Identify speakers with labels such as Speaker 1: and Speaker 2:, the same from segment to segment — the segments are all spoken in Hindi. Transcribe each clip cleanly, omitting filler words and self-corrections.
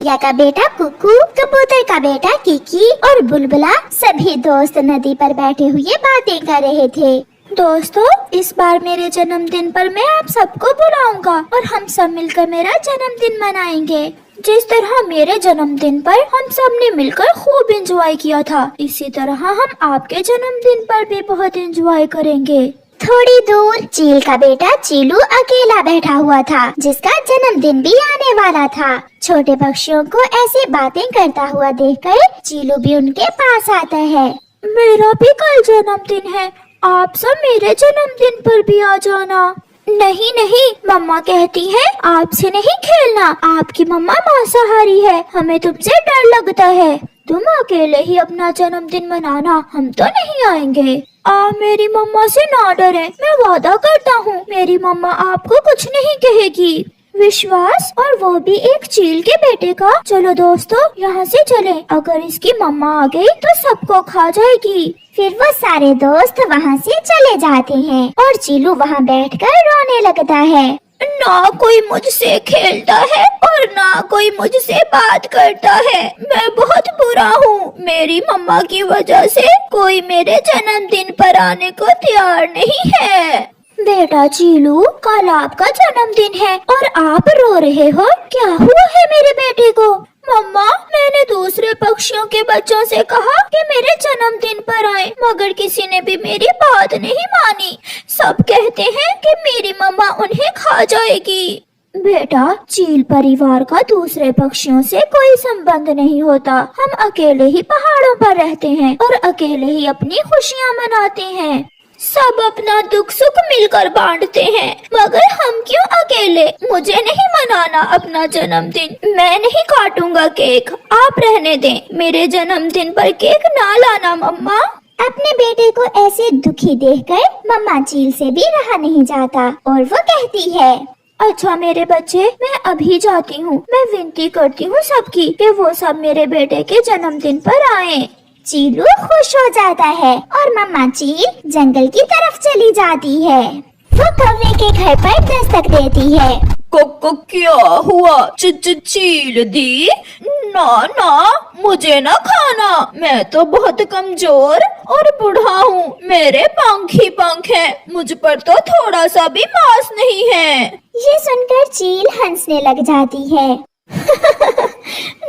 Speaker 1: या का बेटा कुकू, कबूतर का बेटा किकी और बुलबुला सभी दोस्त नदी पर बैठे हुए बातें कर रहे थे। दोस्तों, इस बार मेरे जन्मदिन पर मैं आप सबको बुलाऊंगा और हम सब मिलकर मेरा जन्मदिन मनाएंगे। जिस तरह मेरे जन्मदिन पर हम सब ने मिलकर खूब एंजॉय किया था, इसी तरह हम आपके जन्मदिन पर भी बहुत एंजॉय करेंगे। थोड़ी दूर चील का बेटा चीलू अकेला बैठा हुआ था, जिसका जन्मदिन भी आने वाला था। छोटे पक्षियों को ऐसे बातें करता हुआ देखकर चीलू भी उनके पास आता है। मेरा भी कल जन्मदिन है, आप सब मेरे जन्मदिन पर भी आ जाना। नहीं नहीं, मम्मा कहती है आपसे नहीं खेलना, आपकी मम्मा मांसाहारी है, हमें तुमसे डर लगता है। तुम अकेले ही अपना जन्मदिन मनाना, हम तो नहीं आएंगे। मेरी मम्मा से ना डरे, मैं वादा करता हूँ मेरी मम्मा आपको कुछ नहीं कहेगी। विश्वास, और वो भी एक चील के बेटे का। चलो दोस्तों, यहाँ से चले, अगर इसकी मम्मा आ गई तो सबको खा जाएगी। फिर वो सारे दोस्त वहाँ से चले जाते हैं और चीलू वहाँ बैठकर रोने लगता है। ना कोई मुझसे खेलता है और ना कोई मुझसे बात करता है, मैं बहुत बुरा हूँ। मेरी मम्मा की वजह से कोई मेरे जन्मदिन पर आने को तैयार नहीं है। बेटा चीलू, कल आपका जन्मदिन है और आप रो रहे हो, क्या हुआ है मेरे बेटे को? मम्मा, मैंने दूसरे पक्षियों के बच्चों से कहा कि मेरे जन्मदिन पर आए, मगर किसी ने भी मेरी बात नहीं मानी। सब कहते हैं कि मेरी मम्मा उन्हें खा जाएगी। बेटा, चील परिवार का दूसरे पक्षियों से कोई संबंध नहीं होता। हम अकेले ही पहाड़ों पर रहते हैं और अकेले ही अपनी खुशियाँ मनाते हैं। सब अपना दुख सुख मिलकर बांटते हैं, मगर हम क्यों अकेले? मुझे नहीं मनाना अपना जन्मदिन, मैं नहीं काटूंगा केक, आप रहने दें। मेरे जन्मदिन पर केक ना लाना मम्मा। अपने बेटे को ऐसे दुखी देखकर मम्मा चील से भी रहा नहीं जाता और वो कहती है, अच्छा मेरे बच्चे, मैं अभी जाती हूँ। मैं विनती करती हूँ सबकी कि वो सब मेरे बेटे के जन्मदिन पर आएं। चीलू खुश हो जाता है और मम्मा चील जंगल की तरफ चली जाती है। वो कौवे के घर पर दस्तक देती है।
Speaker 2: को क्या हुआ? चील दी? ना, मुझे ना खाना, मैं तो बहुत कमजोर और बूढ़ा हूँ, मेरे पंख ही पंख हैं, मुझ पर तो थोड़ा सा भी मांस नहीं है।
Speaker 1: ये सुनकर चील हंसने लग जाती है।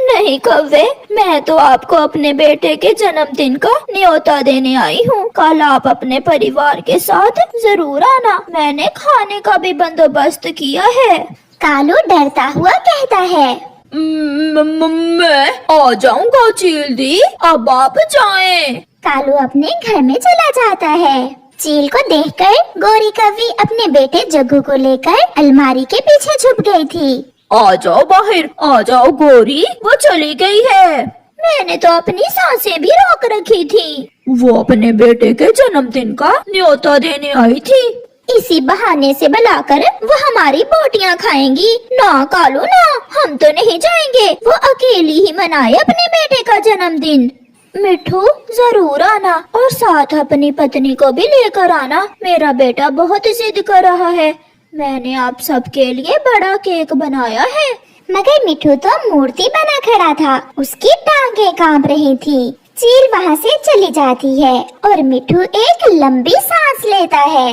Speaker 2: नहीं कौवे, मैं तो आपको अपने बेटे के जन्मदिन का न्योता देने आई हूँ। कल आप अपने परिवार के साथ जरूर आना, मैंने खाने का भी बंदोबस्त किया है।
Speaker 1: कालू डरता हुआ कहता है,
Speaker 2: मैं आ जाऊंगा चील दी, अब आप जाएं।
Speaker 1: कालू अपने घर में चला जाता है। चील को देखकर गोरी कौवी अपने बेटे जग्गू को लेकर अलमारी के पीछे छुप गई थी।
Speaker 2: आ जाओ बाहर, आ जाओ गोरी, वो चली गई है।
Speaker 1: मैंने तो अपनी सांसें भी रोक रखी थी।
Speaker 2: वो अपने बेटे के जन्मदिन का न्योता देने आई थी।
Speaker 1: इसी बहाने से बुलाकर वो हमारी बोटियां खाएंगी। ना कालू ना, हम तो नहीं जाएंगे, वो अकेली ही मनाए अपने बेटे का जन्मदिन। मिठू, जरूर आना और साथ अपनी पत्नी को भी लेकर आना, मेरा बेटा बहुत जिद कर रहा है। मैंने आप सबके लिए बड़ा केक बनाया है। मगर मिठू तो मूर्ति बना खड़ा था, उसकी टांगें कांप रही थी। चील वहाँ से चली जाती है और मिठू एक लंबी सांस लेता है।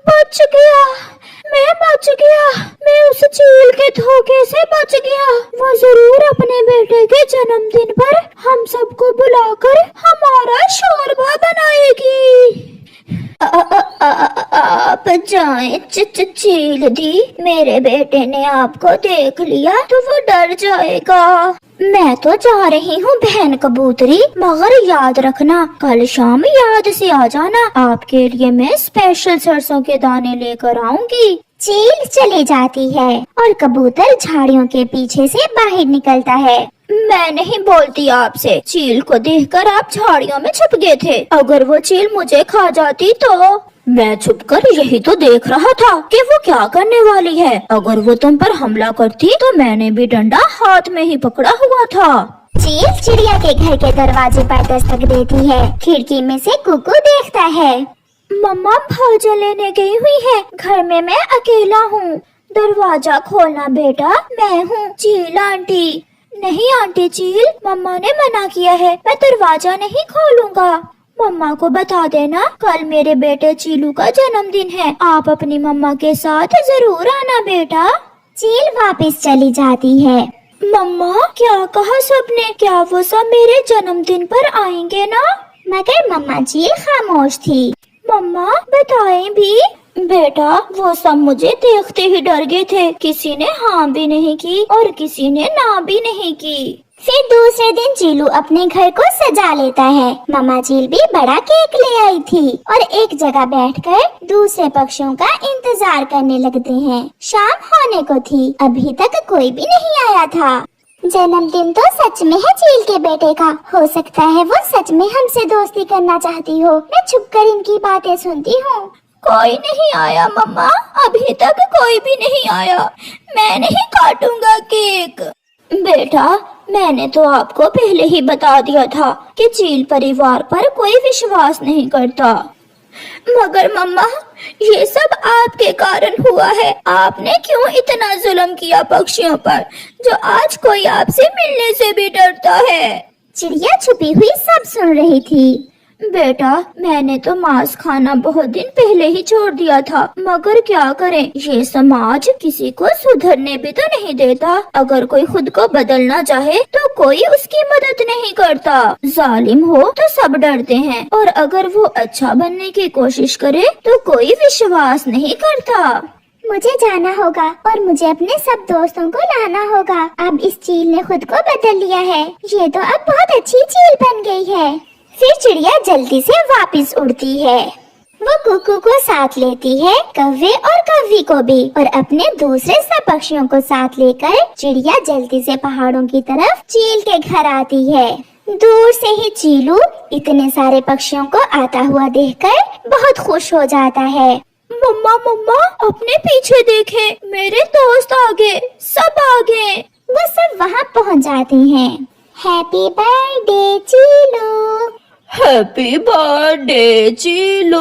Speaker 2: बच गया, मैं बच गया, मैं उस चील के धोखे से बच गया। वो जरूर अपने बेटे के जन्मदिन पर हम सबको बुलाकर हमारा शोरबा बनाएगी।
Speaker 1: आप जाएं चील दी, मेरे बेटे ने आपको देख लिया तो वो डर जाएगा। मैं तो जा रही हूँ बहन कबूतरी, मगर याद रखना कल शाम याद से आ जाना, आपके लिए मैं स्पेशल सरसों के दाने लेकर आऊंगी। चील चली जाती है और कबूतर झाड़ियों के पीछे से बाहर निकलता है। मैं नहीं बोलती आपसे, चील को देखकर आप झाड़ियों में छुप गए थे, अगर वो चील मुझे खा जाती तो।
Speaker 2: मैं छुपकर यही तो देख रहा था कि वो क्या करने वाली है। अगर वो तुम पर हमला करती तो मैंने भी डंडा हाथ में ही पकड़ा हुआ था।
Speaker 1: चील चिड़िया के घर के दरवाजे पर दस्तक देती है। खिड़की में से कुकू देखता है।
Speaker 2: मम्मा भोजन लेने गई हुई है, घर में मैं अकेला हूँ।
Speaker 1: दरवाजा खोलना बेटा, मैं हूँ चील आंटी। नहीं आंटी चील, मम्मा ने मना किया है, मैं दरवाजा नहीं खोलूंगा। मम्मा को बता देना कल मेरे बेटे चीलू का जन्मदिन है, आप अपनी मम्मा के साथ जरूर आना बेटा। चील वापस चली जाती है। मम्मा क्या कहा सबने, क्या वो सब मेरे जन्मदिन पर आएंगे ना? मगर मम्मा चील खामोश थी। मम्मा बताएं भी। बेटा वो सब मुझे देखते ही डर गए थे, किसी ने हाँ भी नहीं की और किसी ने ना भी नहीं की। फिर दूसरे दिन चीलू अपने घर को सजा लेता है। मम्मा चील भी बड़ा केक ले आई थी और एक जगह बैठकर दूसरे पक्षियों का इंतजार करने लगते हैं। शाम होने को थी, अभी तक कोई भी नहीं आया था। जन्मदिन तो सच में है चील के बेटे का, हो सकता है वो सच में हमसे दोस्ती करना चाहती हो। मैं छुपकर इनकी बातें सुनती हूँ। कोई नहीं आया मम्मा, अभी तक कोई भी नहीं आया। मैं नहीं काटूंगा केक। बेटा मैंने तो आपको पहले ही बता दिया था कि चील परिवार पर कोई विश्वास नहीं करता। मगर मम्मा ये सब आपके कारण हुआ है, आपने क्यों इतना जुल्म किया पक्षियों पर, जो आज कोई आपसे मिलने से भी डरता है। चिड़िया छुपी हुई सब सुन रही थी। बेटा मैंने तो मांस खाना बहुत दिन पहले ही छोड़ दिया था, मगर क्या करें, ये समाज किसी को सुधरने भी तो नहीं देता। अगर कोई खुद को बदलना चाहे तो कोई उसकी मदद नहीं करता। जालिम हो तो सब डरते हैं और अगर वो अच्छा बनने की कोशिश करे तो कोई विश्वास नहीं करता। मुझे जाना होगा और मुझे अपने सब दोस्तों को लाना होगा। अब इस चील ने खुद को बदल लिया है, ये तो अब बहुत अच्छी चील बन गई है। फिर चिड़िया जल्दी से वापस उड़ती है। वो कुकू को साथ लेती है, कौवे और कौवी को भी, और अपने दूसरे सब पक्षियों को साथ लेकर चिड़िया जल्दी से पहाड़ों की तरफ चील के घर आती है। दूर से ही चीलू इतने सारे पक्षियों को आता हुआ देखकर बहुत खुश हो जाता है। मम्मा मम्मा अपने पीछे देखे, मेरे दोस्त आ गए, सब आ गए। वो सब वहाँ पहुँच जाते हैं। Happy birthday Chilu,
Speaker 2: happy birthday Chilu,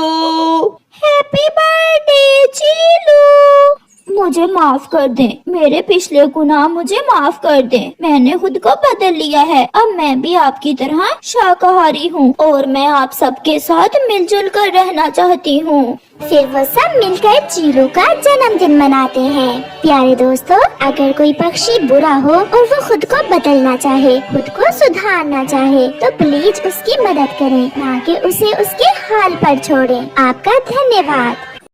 Speaker 1: happy birthday Chilu. मुझे माफ कर दें, मेरे पिछले गुनाह मुझे माफ कर दें। मैंने खुद को बदल लिया है, अब मैं भी आपकी तरह शाकाहारी हूँ और मैं आप सबके साथ मिलजुल कर रहना चाहती हूँ। फिर वो सब मिलकर चीलू का जन्मदिन मनाते हैं। प्यारे दोस्तों, अगर कोई पक्षी बुरा हो और वो खुद को बदलना चाहे, खुद को सुधारना चाहे, तो प्लीज उसकी मदद करें, ना कि उसे उसके हाल पर छोड़ें। आपका धन्यवाद।